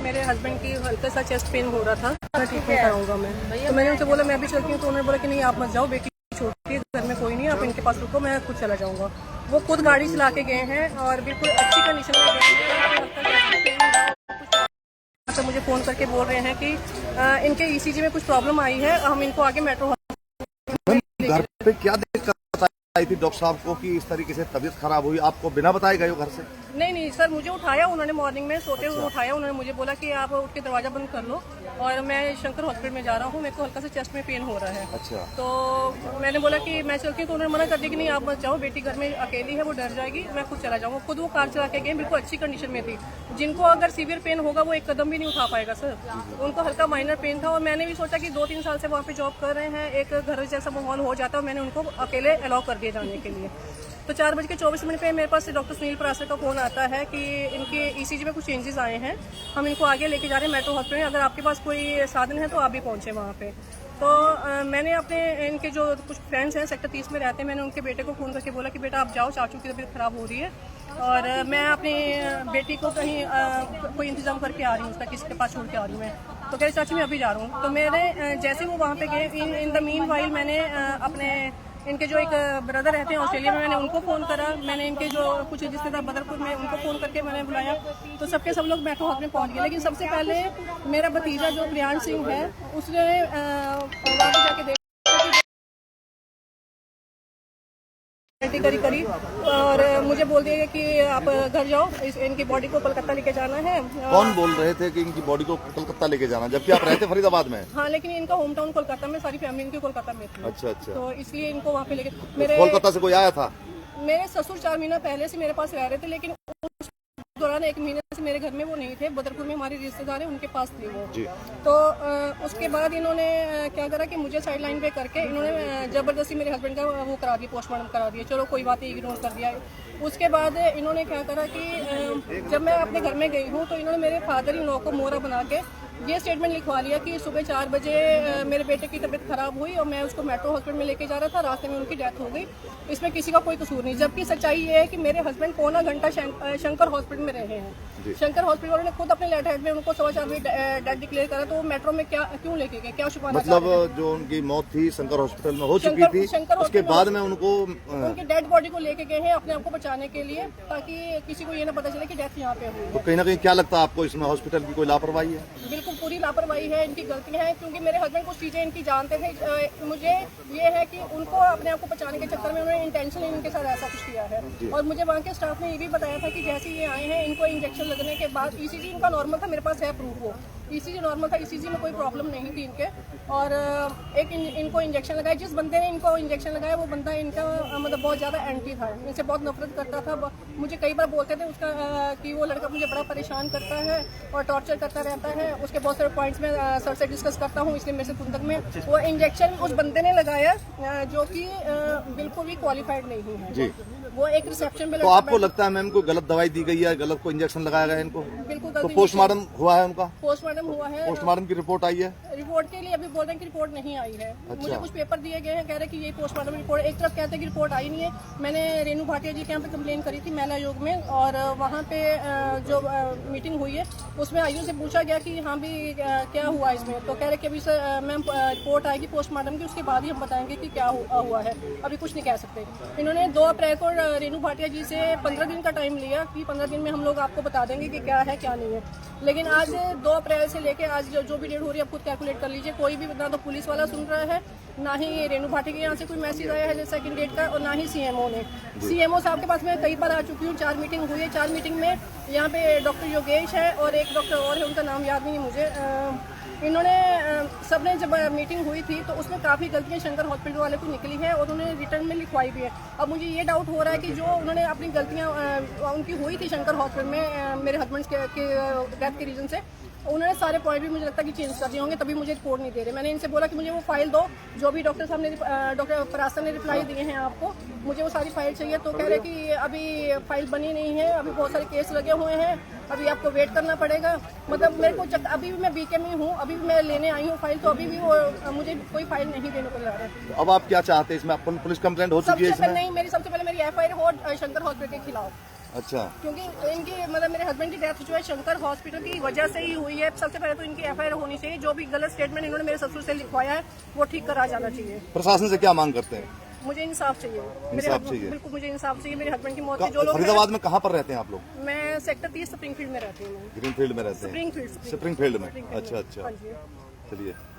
मेरे हस्बैंड की हल्का सा चेस्ट पेन हो रहा था, ट्रीटमेंट कराऊंगा मैं। तो मैंने उनसे बोला मैं भी चलती हूँ, तो उन्होंने बोला कि नहीं आप मत जाओ, बेटी छोटी है, घर में कोई नहीं, आप इनके पास रुको, मैं खुद चला जाऊंगा। वो खुद गाड़ी चला के गए हैं और बिल्कुल अच्छी कंडीशन में गए हैं। तो मुझे फ़ोन करके बोल रहे हैं कि इनके ईसीजी में कुछ प्रॉब्लम आई है, हम इनको आगे मेट्रो घर पे क्या दिक्कत आई थी डॉक्टर साहब को कि इस तरीके से तबीयत खराब हुई? आपको बिना बताए गए हो घर से? नहीं सर, मुझे उठाया उन्होंने, मॉर्निंग में सोते हुए उठाया उन्होंने, मुझे बोला कि आप उठ के दरवाजा बंद कर लो और मैं शंकर हॉस्पिटल में जा रहा हूँ, मेरे को हल्का सा चेस्ट में पेन हो रहा है। अच्छा। तो मैंने बोला कि मैं चलती हूँ, तो उन्होंने मना कर दिया कि नहीं आप मत जाओ, बेटी घर में अकेली है, वो डर जाएगी, मैं खुद चला जाऊँगा। खुद वो कार चला के गए, बिल्कुल अच्छी कंडीशन में थी। जिनको अगर सीवियर पेन होगा वो एक कदम भी नहीं उठा पाएगा सर, उनको हल्का माइनर पेन था। और मैंने भी सोचा कि 2-3 साल से वहाँ पे जॉब कर रहे हैं, एक घर जैसा माहौल हो जाता है, मैंने उनको अकेले अलाउ कर दिया जाने के लिए। तो 4:24 पे मेरे पास डॉक्टर सुनील परासर का फोन आता है कि इनके ईसीजी में कुछ चेंजेस आए हैं, हम इनको आगे लेके जा रहे हैं मेट्रो हॉस्पिटल में, अगर आपके पास कोई साधन है तो आप भी पहुंचे वहाँ पे। तो मैंने अपने इनके जो कुछ फ्रेंड्स हैं सेक्टर 30 में रहते हैं, मैंने उनके बेटे को फ़ोन करके बोला कि बेटा आप जाओ, चाचू की तबीयत ख़राब हो रही है और मैं अपनी बेटी को कहीं कोई इंतज़ाम करके आ रही हूँ, उसका किसी के पास छोड़ के आ रही हूँ मैं। तो कह रहे चाची मैं अभी जा रहा हूँ। तो मैंने जैसे वो वहाँ पे गए, इन द मीन वाइल मैंने अपने इनके जो एक ब्रदर रहते हैं ऑस्ट्रेलिया में, मैंने उनको फ़ोन करा, मैंने इनके जो कुछ रिश्तेदार बदरपुर में उनको फ़ोन करके मैंने बुलाया, तो सबके सब लोग मेट्रो हॉस्पिटल पहुंच गए। लेकिन सबसे पहले मेरा भतीजा जो प्रियांश सिंह है, उसने वहाँ जाके देखा करी और मुझे बोल दिया कि आप घर जाओ, इनकी बॉडी को कलकत्ता लेके जाना है। कौन बोल रहे थे कि इनकी बॉडी को कलकत्ता लेके जाना, जबकि आप रहते फरीदाबाद में? हाँ, लेकिन इनका होम टाउन कोलकाता में, सारी फैमिली इनकी कोलकाता में थी। अच्छा। तो इसलिए इनको वहाँ पे लेके कोलकाता से कोई आया था? मेरे ससुर 4 महीना पहले से मेरे पास रह रहे थे, लेकिन उस दौरान 1 महीने से मेरे घर में वो नहीं थे, बदरपुर में हमारे रिश्तेदार हैं, उनके पास थे वो जी। तो उसके बाद इन्होंने क्या करा कि मुझे साइड लाइन पे करके इन्होंने जबरदस्ती मेरे हस्बैंड का वो करा दिया, पोस्टमार्टम करा दिया। चलो कोई बात नहीं, इग्नोर कर दिया। उसके बाद इन्होंने क्या करा कि जब मैं अपने घर में गई हूँ तो इन्होंने मेरे फादर इन लॉ को मोहरा बना के ये स्टेटमेंट लिखवा लिया कि सुबह 4 बजे मेरे बेटे की तबीयत खराब हुई और मैं उसको मेट्रो हॉस्पिटल में लेके जा रहा था, रास्ते में उनकी डेथ हो गई, इसमें किसी का कोई कसूर नहीं। जबकि सच्चाई ये है कि मेरे हस्बैंड पौना घंटा शंकर हॉस्पिटल में रहे हैं। शंकर हॉस्पिटल वालों ने खुद अपने लेटर हेड में उनको 4:15 बजे डेथ डिक्लेयर करा, तो वो मेट्रो में क्यों लेके गए, क्या छुपाना? मतलब जो उनकी मौत थी शंकर हॉस्पिटल में हो चुकी थी, उसके बाद में उनको उनकी डेड बॉडी को लेके गए हैं अपने आप को बचाने के लिए, ताकि किसी को ये ना पता चले कि डेथ यहाँ पे हुई है। तो कहीं ना कहीं क्या लगता है आपको, इसमें हॉस्पिटल की कोई लापरवाही है? बिल्कुल पूरी लापरवाही है, इनकी गलतियां हैं, क्योंकि मेरे हस्बैंड कुछ चीजें इनकी जानते थे। मुझे ये है कि उनको अपने आप को बचाने के चक्कर में उन्होंने इंटेंशनली इनके साथ ऐसा कुछ किया है। और मुझे वहाँ के स्टाफ ने ये भी बताया था कि जैसे ये आए हैं, इनको इंजेक्शन लगने के बाद ईसीजी इनका नॉर्मल था, मेरे पास है प्रूफ, वो ईसीजी नॉर्मल था, ईसीजी में कोई प्रॉब्लम नहीं थी इनके। और एक इनको इंजेक्शन लगाया, जिस बंदे ने इनको इंजेक्शन लगाया वो बंदा इनका मतलब बहुत ज़्यादा एंटी था, इनसे बहुत नफरत करता था। मुझे कई बार बोलते थे उसका कि वो लड़का मुझे बड़ा परेशान करता है और टॉर्चर करता रहता है, उसके बहुत सारे पॉइंट्स में सर से डिस्कस करता हूँ, इसलिए मेरे से कुंदक में वो इंजेक्शन उस बंदे ने लगाया जो कि बिल्कुल भी क्वालिफाइड नहीं है जी। वो एक रिसेप्शन पे। तो आपको लगता है मैम को गलत दवाई दी गई है, गलत को इंजेक्शन लगाया गया है इनको? बिल्कुल। तो पोस्टमार्टम हुआ है उनका? पोस्टमार्टम हुआ है, पोस्टमार्टम की रिपोर्ट आई है? रिपोर्ट के लिए अभी बोल रहे हैं कि रिपोर्ट नहीं आई है। मुझे कुछ पेपर दिए गए हैं, कह रहे हैं कि ये पोस्टमार्टम रिपोर्ट, एक तरफ कहते हैं कि रिपोर्ट आई नहीं है। मैंने रेणु भाटिया जी के यहाँ पे कंप्लेन करी थी महिला आयोग में, और वहाँ पे जो मीटिंग हुई है उसमें आयु से पूछा गया कि हाँ भी क्या हुआ इसमें, तो कह रहे कि अभी सर मैम रिपोर्ट आएगी पोस्टमार्टम की, उसके बाद ही हम बताएंगे कि क्या हुआ है, अभी कुछ नहीं कह सकते। इन्होंने 2 अप्रैल को रेणु भाटिया जी से 15 दिन का टाइम लिया कि 15 दिन में हम लोग आपको बता देंगे कि क्या है क्या नहीं है। लेकिन आज 2 अप्रैल से लेके आज जो भी डेट हो रही है आप खुद कैलकुलेट कर लीजिए, कोई भी ना तो पुलिस वाला सुन रहा है, ना ही रेणु भाटिया के यहाँ से कोई मैसेज आया है सेकंड डेट का, और ना ही सीएमओ ने। सीएमओ साहब के पास मैं कई बार आ चुकी हूँ, 4 मीटिंग हुई है। 4 मीटिंग में यहाँ पे डॉक्टर योगेश है और एक डॉक्टर और है, उनका नाम याद नहीं है मुझे। इन्होंने सबने जब मीटिंग हुई थी तो उसमें काफ़ी गलतियां शंकर हॉस्पिटल वाले को निकली है और उन्होंने रिटर्न में लिखवाई भी है। अब मुझे ये डाउट हो रहा है कि जो उन्होंने अपनी गलतियां उनकी हुई थी शंकर हॉस्पिटल में मेरे हस्बैंड के डेथ के रीज़न से, उन्होंने सारे पॉइंट भी मुझे लगता है कि चेंज कर दिए होंगे, तभी मुझे रिपोर्ट नहीं दे रहे। मैंने इनसे बोला कि मुझे वो फाइल दो जो भी डॉक्टर साहब ने डॉक्टर परासर ने रिप्लाई दिए हैं आपको, मुझे वो सारी फाइल चाहिए। तो कह रहे कि अभी फाइल बनी नहीं है, अभी बहुत सारे केस लगे हुए हैं, अभी आपको वेट करना पड़ेगा। मतलब मेरे को अभी भी मैं बीके में हूँ, अभी भी मैं लेने आई हूँ फाइल, तो अभी भी वो मुझे कोई फाइल नहीं देने को जा रहा है। अब आप क्या चाहते हैं इसमें? पुलिस कंप्लेंट हो चुकी है इसमें? नहीं, सबसे पहले मेरी FIR हो शंकर हॉस्पिटल के खिलाफ। अच्छा। क्योंकि इनकी मतलब मेरे हस्बैंड की डेथ जो है शंकर हॉस्पिटल की वजह से ही हुई है। सबसे पहले तो इनकी एफआईआर होनी चाहिए। जो भी गलत स्टेटमेंट इन्होंने मेरे ससुर से लिखवाया है वो ठीक करा जाना चाहिए। प्रशासन से क्या मांग करते हैं? मुझे इंसाफ चाहिए। इंसाफ चाहिए। बिल्कुल मुझे इंसाफ चाहिए। मेरे हस्बैंड की मौत के जो लोग फरीदाबाद में कहाँ पर रहते हैं आप लोग? मैं सेक्टर 30 स्प्रिंगफील्ड में रहती हूँ। ग्रीनफील्ड में रहते हैं। स्प्रिंगफील्ड स्प्रिंगफील्ड में। स्प्रिंगफील्ड अच्छा अच्छा, हाँ जी। चलिए।